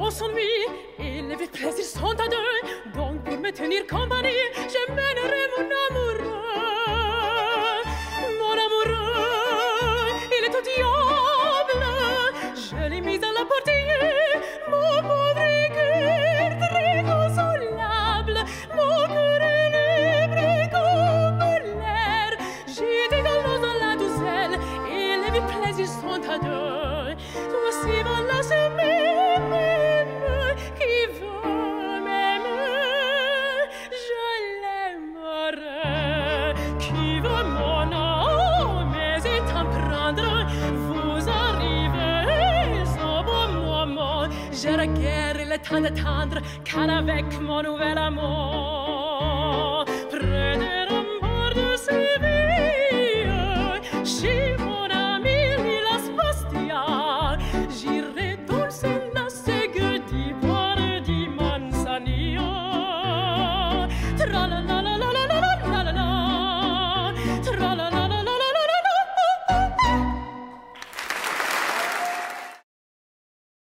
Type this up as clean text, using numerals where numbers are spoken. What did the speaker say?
on s'ennuie et les plaisirs sont à deux. Donc pour me tenir compagnie, je mènerai mon amoureux. Mon amoureux, il est au diable. Je l'ai mis à la portée, mon pauvre cœur très consolable. Mon cœur est libre comme l'air. J'ai des galons dans la doucelle et les plaisirs sont à deux. Toi aussi voilà, je m'aime, qui veut m'aimer, je l'aimerai. Qui veut mon âme, mais est en prendre, vous arrivez au bon moment. Je regrette le temps d'attendre, car avec mon nouvel amour